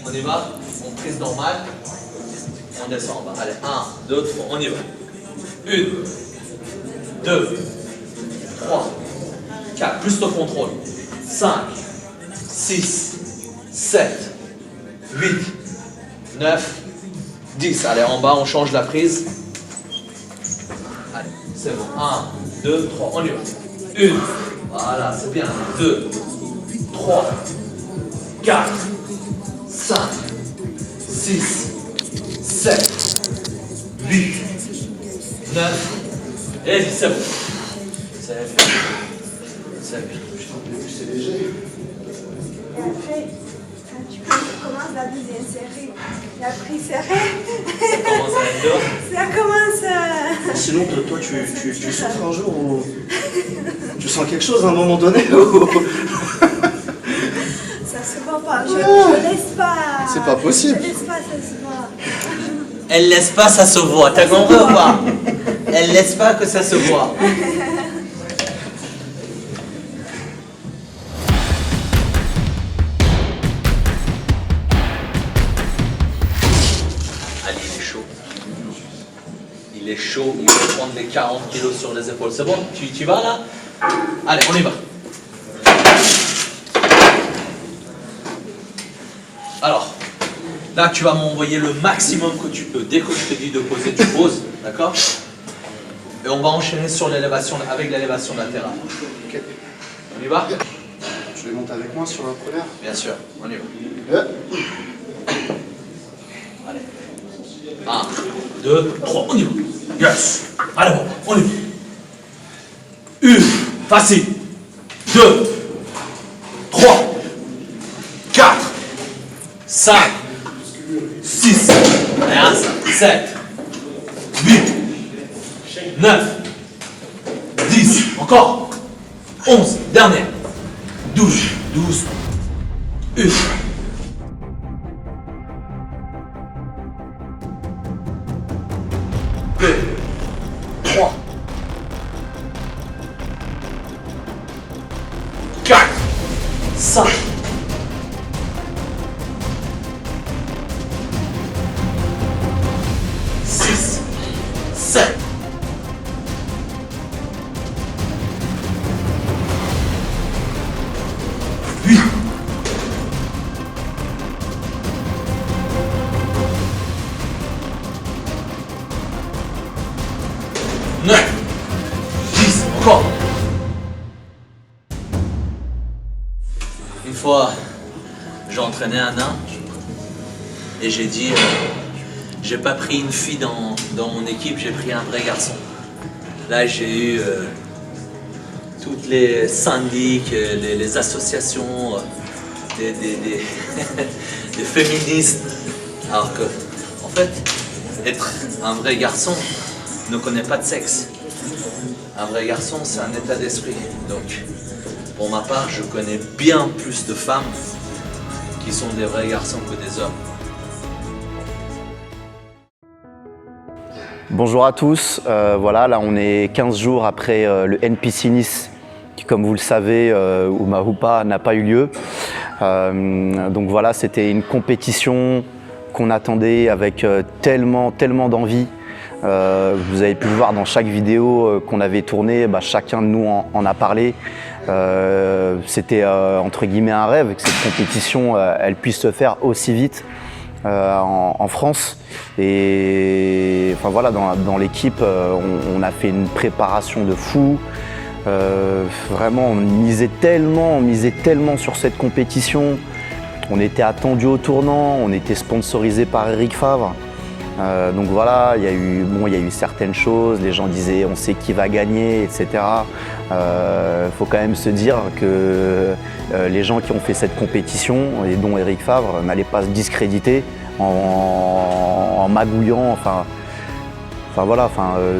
On y va. On prise normale. On descend en bas. Allez, 1, 2, 3, on y va. 1, 2, 3, 4, plus de contrôle. 5, 6, 7, 8, 9, 10. Allez, en bas, on change la prise. Allez, c'est bon. 1, 2, 3, on y va. 1, voilà, c'est bien. 2, 3, 4, 5, 6, 7, 8, 9, et 10, c'est bon. C'est bien. C'est bien. C'est léger. Et après, tu commences la deuxième série. La prise serrée. Ça commence à être dur. Ça commence à... Sinon, toi, tu souffres un jour ou tu sens quelque chose à un moment donné ou... Ça se voit pas. Je laisse pas. C'est pas possible. Je laisse pas, ça se voit. Elle laisse pas, ça se voit. T'as compris ou pas? Elle laisse pas que ça se voit. Ali, il est chaud. Il est chaud, il va prendre les 40 kilos sur les épaules. C'est bon? Tu vas là? Allez, on y va. Alors, là, tu vas m'envoyer le maximum que tu peux. Dès que je te dis de poser, tu poses, d'accord? Et on va enchaîner sur l'élévation, avec l'élévation latérale. Ok. On y va? Tu les montes avec moi sur la première? Bien sûr, on y va. Allez. 1, 2, 3, on y va. Yes. Allez, bon, on y va. 1, facile. 2, 3, 4, 5, 6, 7, 8, 9, 10, encore, 11, dernière, 12, 12, 1, 2, 3, 4, 5, 6, 7, 8, 9, 10, encore. Une fois, j'ai entraîné un nain et j'ai dit, j'ai pas pris une fille dans mon équipe, j'ai pris un vrai garçon. Là, j'ai eu toutes les syndics, les associations, des féministes. Alors que, en fait, être un vrai garçon ne connaît pas de sexe. Un vrai garçon, c'est un état d'esprit. Donc, pour ma part, je connais bien plus de femmes qui sont des vrais garçons que des hommes. Bonjour à tous, voilà, là on est 15 jours après le NPC Nice qui, comme vous le savez, Ouma Houpa n'a pas eu lieu. Donc voilà, c'était une compétition qu'on attendait avec tellement d'envie. Vous avez pu le voir dans chaque vidéo qu'on avait tournée, chacun de nous en a parlé. C'était entre guillemets un rêve que cette compétition elle puisse se faire aussi vite en France. Et enfin voilà, dans l'équipe, on a fait une préparation de fou. Vraiment, on misait tellement sur cette compétition. On était attendu au tournant, on était sponsorisé par Eric Favre. Donc voilà, il y a eu certaines choses, les gens disaient on sait qui va gagner, etc. Faut quand même se dire que les gens qui ont fait cette compétition, et dont Eric Favre, n'allaient pas se discréditer en magouillant,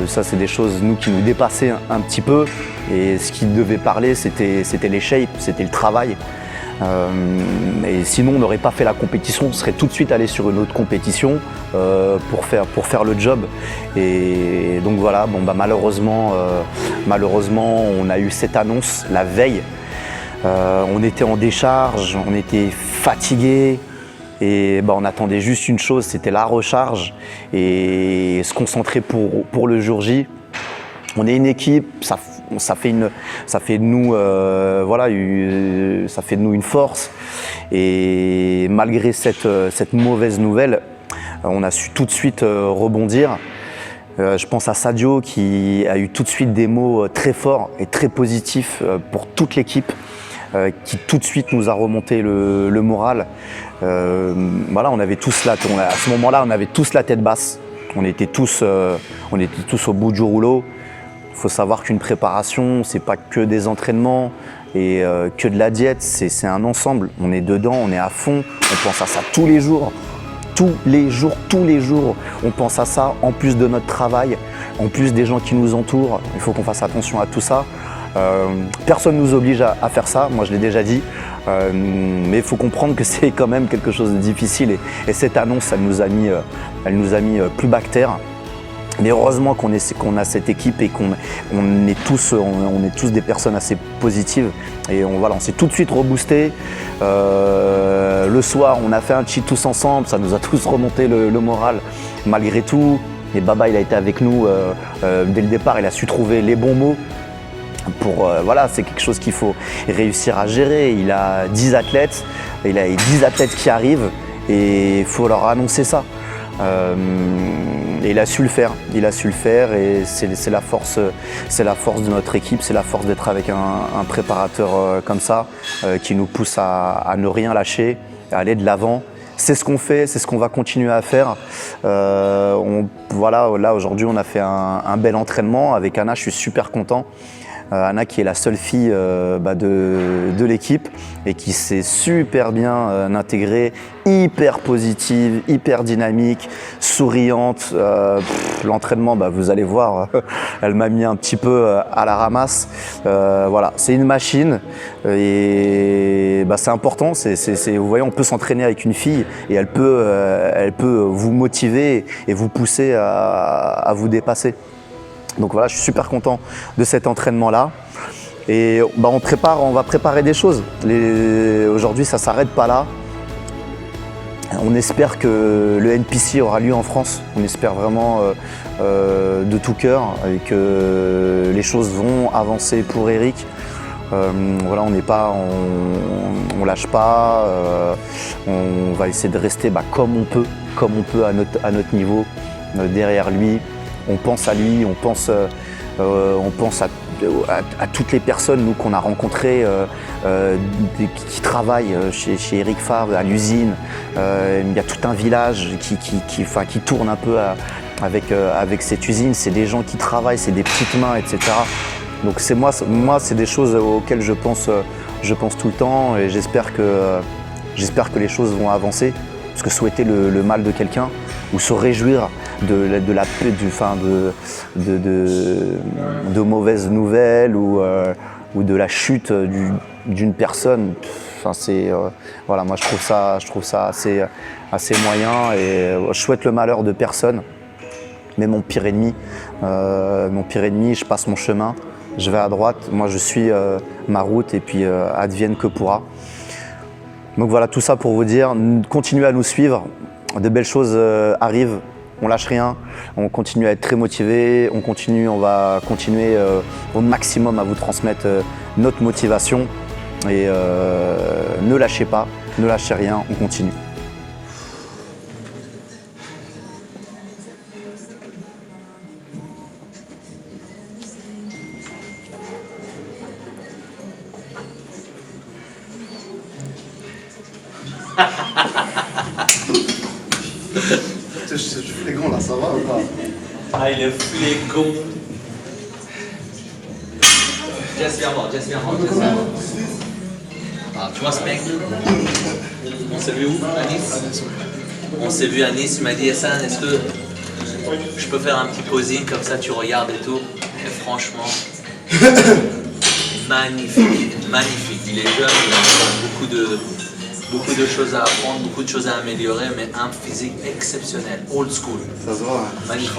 ça c'est des choses qui nous dépassaient un petit peu, et ce qui devait parler c'était les shapes, c'était le travail. Et sinon on n'aurait pas fait la compétition, on serait tout de suite allé sur une autre compétition pour faire le job. Et donc voilà, malheureusement on a eu cette annonce la veille. On était en décharge, on était fatigués, Et on attendait juste une chose, c'était la recharge et se concentrer pour le jour J. On est une équipe, ça fait de nous, ça fait de nous une force. Et malgré cette mauvaise nouvelle, on a su tout de suite rebondir. Je pense à Sadio qui a eu tout de suite des mots très forts et très positifs pour toute l'équipe, qui tout de suite nous a remonté le moral. On avait tous à ce moment-là, on avait tous la tête basse. On était tous au bout du rouleau. Il faut savoir qu'une préparation, c'est pas que des entraînements et que de la diète, c'est un ensemble. On est dedans, on est à fond, on pense à ça tous les jours. Tous les jours, on pense à ça, en plus de notre travail, en plus des gens qui nous entourent. Il faut qu'on fasse attention à tout ça. Personne ne nous oblige à faire ça, moi je l'ai déjà dit. Mais il faut comprendre que c'est quand même quelque chose de difficile. Et cette annonce, elle nous a mis plus bactère. Mais heureusement qu'on a cette équipe et qu'on est tous des personnes assez positives. Et on s'est tout de suite reboosté. Le soir, on a fait un cheat tous ensemble, ça nous a tous remonté le moral malgré tout. Et Baba, il a été avec nous dès le départ, il a su trouver les bons mots. C'est quelque chose qu'il faut réussir à gérer. Il a 10 athlètes, il a 10 athlètes qui arrivent et il faut leur annoncer ça. Et il a su le faire, et c'est la force de notre équipe, c'est la force d'être avec un préparateur comme ça qui nous pousse à ne rien lâcher, à aller de l'avant. C'est ce qu'on fait, c'est ce qu'on va continuer à faire. Là aujourd'hui on a fait un bel entraînement avec Anna, je suis super content. Anna qui est la seule fille de l'équipe et qui s'est super bien intégrée, hyper positive, hyper dynamique, souriante. L'entraînement, vous allez voir, elle m'a mis un petit peu à la ramasse. C'est une machine et c'est important. Vous voyez, on peut s'entraîner avec une fille et elle peut vous motiver et vous pousser à vous dépasser. Donc voilà, je suis super content de cet entraînement-là. Et on va préparer des choses. Aujourd'hui, ça ne s'arrête pas là. On espère que le NPC aura lieu en France. On espère vraiment de tout cœur et que les choses vont avancer pour Eric. On lâche pas. On va essayer de rester comme on peut à notre niveau, derrière lui. On pense à lui, on pense à toutes les personnes nous qu'on a rencontrées qui travaillent chez Eric Favre à l'usine. Il y a tout un village qui tourne un peu avec cette usine. C'est des gens qui travaillent, c'est des petites mains, etc. Donc c'est des choses auxquelles je pense tout le temps et j'espère que les choses vont avancer. Parce que souhaiter le mal de quelqu'un ou se réjouir de mauvaises nouvelles ou de la chute d'une personne, moi je trouve ça assez moyen et je souhaite le malheur de personne, mais mon pire ennemi, je passe mon chemin, je vais à droite, moi je suis ma route et puis advienne que pourra. Donc voilà, tout ça pour vous dire, continuez à nous suivre, de belles choses arrivent, on lâche rien, on continue à être très motivés, on va continuer au maximum à vous transmettre notre motivation et ne lâchez pas, ne lâchez rien, on continue. Je suis flégon là, ça va ou pas? Ah, il est flégon. Jess, viens voir. Ah, tu vois ce mec? On s'est vu où? À Nice? On s'est vu à Nice, il m'a dit Hassan, est-ce que je peux faire un petit posing comme ça, tu regardes et tout? Et franchement, magnifique. Il est jeune, il a encore beaucoup de choses à apprendre, beaucoup de choses à améliorer, mais un physique exceptionnel, old school. Ça se voit. Magnifique.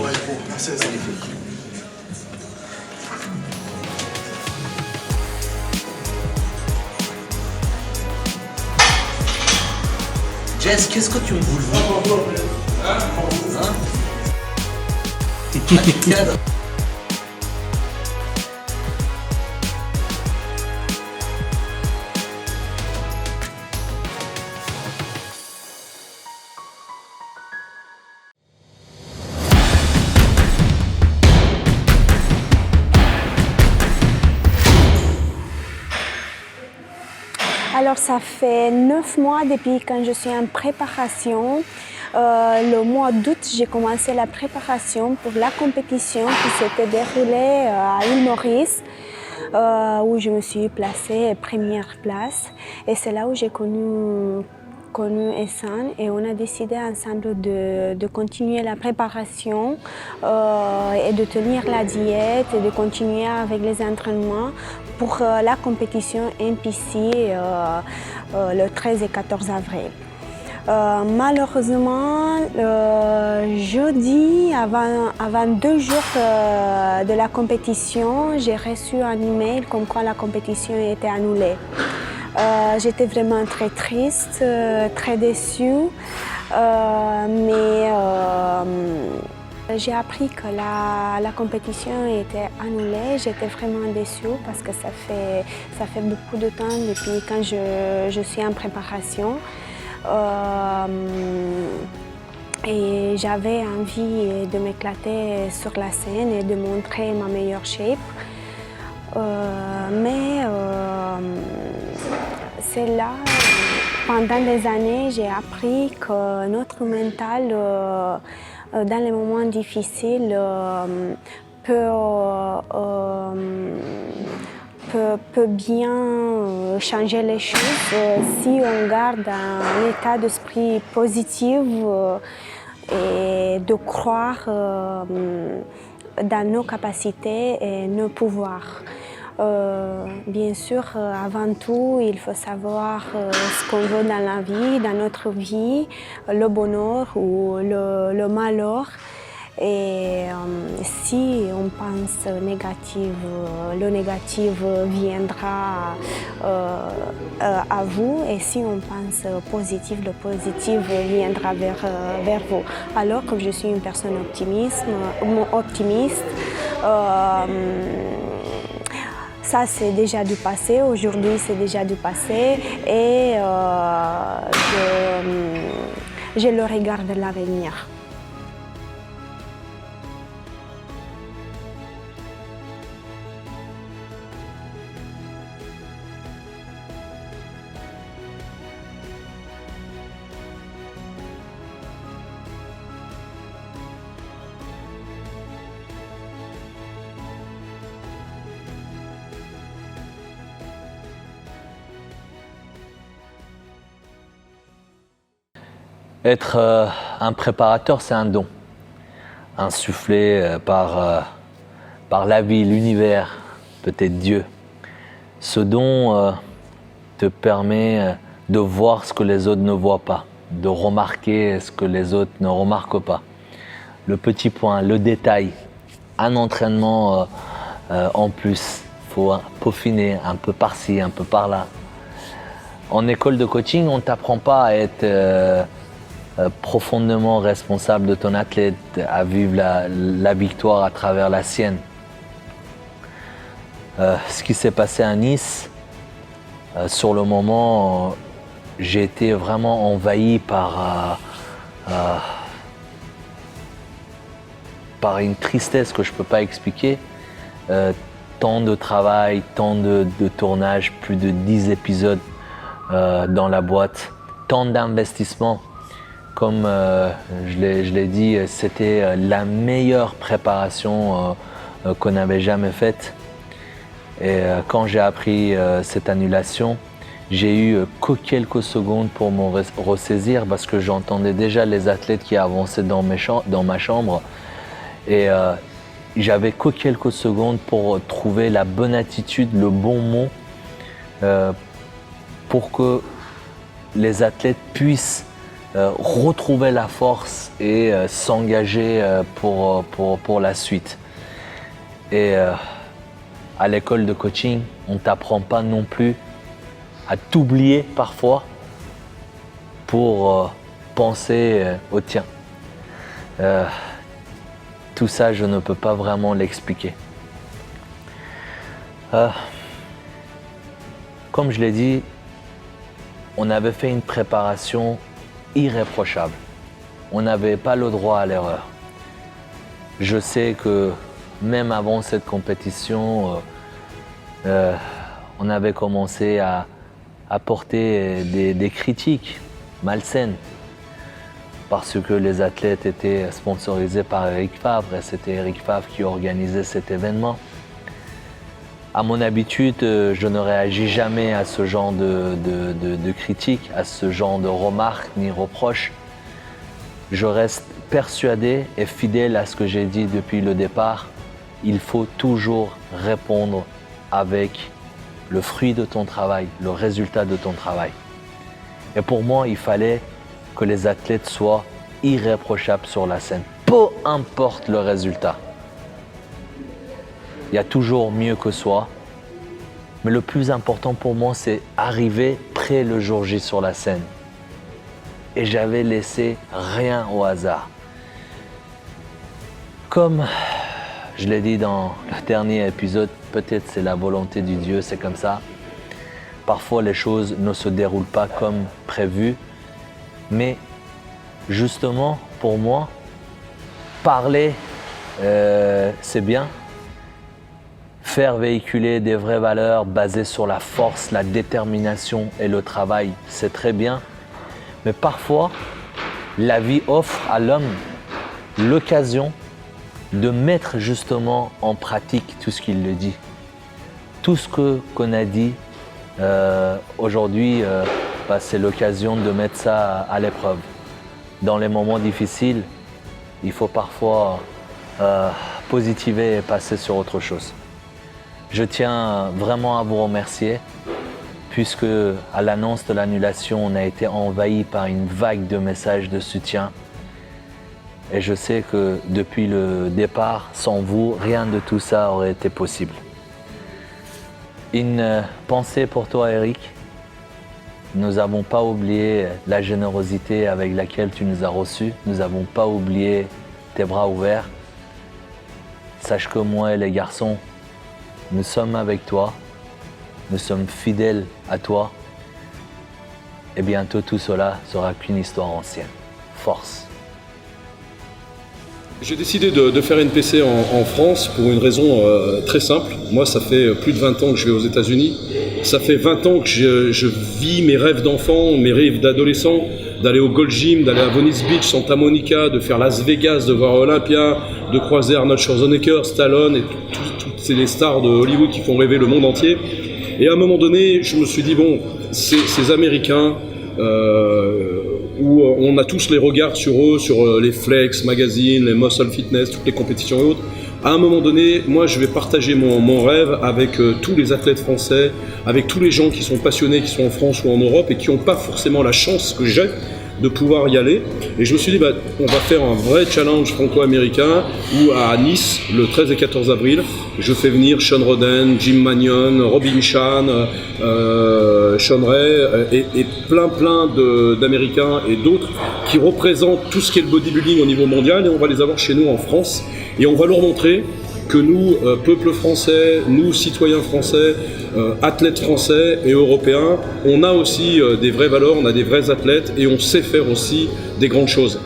Jess, qu'est-ce que tu me voulais? Hein? Cadre. Alors, ça fait 9 mois depuis quand je suis en préparation. Le mois d'août, j'ai commencé la préparation pour la compétition qui s'était déroulée à Île-Maurice, où je me suis placée première place. Et c'est là où j'ai connu Ehsan et on a décidé ensemble de continuer la préparation et de tenir la diète et de continuer avec les entraînements pour la compétition NPC le 13 et 14 avril. Malheureusement, jeudi, avant 2 jours de la compétition, j'ai reçu un email comme quoi la compétition était annulée. J'étais vraiment très triste, très déçue, mais j'ai appris que la compétition était annulée. J'étais vraiment déçue parce que ça fait beaucoup de temps depuis quand je suis en préparation. Et j'avais envie de m'éclater sur la scène et de montrer ma meilleure shape. Mais c'est là, pendant des années, j'ai appris que notre mental, dans les moments difficiles, peut bien changer les choses si on garde un état d'esprit positif et de croire dans nos capacités et nos pouvoirs. Bien sûr, avant tout, il faut savoir ce qu'on veut dans la vie, dans notre vie, le bonheur ou le malheur. Et si on pense négatif, le négatif viendra à vous. Et si on pense positif, le positif viendra vers vous. Alors, comme je suis une personne optimiste, ça c'est déjà du passé, aujourd'hui c'est déjà du passé et je le regarde l'avenir. Être un préparateur, c'est un don, insufflé par la vie, l'univers, peut-être Dieu. Ce don te permet de voir ce que les autres ne voient pas, de remarquer ce que les autres ne remarquent pas. Le petit point, le détail, un entraînement en plus, il faut peaufiner un peu par-ci, un peu par-là. En école de coaching, on ne t'apprend pas à être profondément responsable de ton athlète, à vivre la victoire à travers la sienne. Ce qui s'est passé à Nice, sur le moment, j'ai été vraiment envahi par une tristesse que je ne peux pas expliquer. Tant de travail, tant de tournage, plus de 10 épisodes dans la boîte, tant d'investissements. Comme je l'ai dit, c'était la meilleure préparation qu'on avait jamais faite. Et quand j'ai appris cette annulation, j'ai eu que quelques secondes pour me ressaisir parce que j'entendais déjà les athlètes qui avançaient dans ma chambre. Et j'avais que quelques secondes pour trouver la bonne attitude, le bon mot pour que les athlètes puissent retrouver la force et s'engager pour la suite. Et à l'école de coaching, on ne t'apprend pas non plus à t'oublier parfois pour penser au tien. Tout ça, je ne peux pas vraiment l'expliquer. Comme je l'ai dit, on avait fait une préparation irréprochable. On n'avait pas le droit à l'erreur. Je sais que même avant cette compétition, on avait commencé à apporter des critiques malsaines parce que les athlètes étaient sponsorisés par Eric Favre et c'était Eric Favre qui organisait cet événement. À mon habitude, je ne réagis jamais à ce genre de critiques, à ce genre de remarques ni reproches. Je reste persuadé et fidèle à ce que j'ai dit depuis le départ. Il faut toujours répondre avec le fruit de ton travail, le résultat de ton travail. Et pour moi, il fallait que les athlètes soient irréprochables sur la scène, peu importe le résultat. Il y a toujours mieux que soi, mais le plus important pour moi, c'est arriver près le jour J sur la scène. Et j'avais laissé rien au hasard. Comme je l'ai dit dans le dernier épisode, peut-être c'est la volonté du Dieu, c'est comme ça. Parfois les choses ne se déroulent pas comme prévu, mais justement pour moi, parler c'est bien. Faire véhiculer des vraies valeurs basées sur la force, la détermination et le travail, c'est très bien. Mais parfois, la vie offre à l'homme l'occasion de mettre justement en pratique tout ce qu'il le dit. Tout ce qu'on a dit aujourd'hui, c'est l'occasion de mettre ça à l'épreuve. Dans les moments difficiles, il faut parfois positiver et passer sur autre chose. Je tiens vraiment à vous remercier puisque à l'annonce de l'annulation, on a été envahi par une vague de messages de soutien. Et je sais que depuis le départ, sans vous, rien de tout ça aurait été possible. Une pensée pour toi, Eric. Nous n'avons pas oublié la générosité avec laquelle tu nous as reçus. Nous n'avons pas oublié tes bras ouverts. Sache que moi et les garçons, nous sommes avec toi. Nous sommes fidèles à toi. Et bientôt tout cela sera qu'une histoire ancienne. Force. J'ai décidé de faire NPC en France pour une raison très simple. Moi, ça fait plus de 20 ans que je vais aux États-Unis. Ça fait 20 ans que je vis mes rêves d'enfant, mes rêves d'adolescent, d'aller au Gold Gym, d'aller à Venice Beach, Santa Monica, de faire Las Vegas, de voir Olympia, de croiser Arnold Schwarzenegger, Stallone et toutes les stars de Hollywood qui font rêver le monde entier. Et à un moment donné, je me suis dit, bon, ces Américains, où on a tous les regards sur eux, sur les Flex Magazine, les Muscle Fitness, toutes les compétitions et autres. À un moment donné, moi je vais partager mon rêve avec tous les athlètes français, avec tous les gens qui sont passionnés, qui sont en France ou en Europe et qui n'ont pas forcément la chance que j'ai de pouvoir y aller. Et je me suis dit, on va faire un vrai challenge franco-américain où à Nice, le 13 et 14 avril, je fais venir Sean Roden, Jim Manion, Robin Chan, Sean Ray et plein d'Américains et d'autres qui représentent tout ce qui est le bodybuilding au niveau mondial et on va les avoir chez nous en France et on va leur montrer que nous, peuple français, nous, citoyens français, athlètes français et européens, on a aussi des vraies valeurs, on a des vrais athlètes et on sait faire aussi des grandes choses.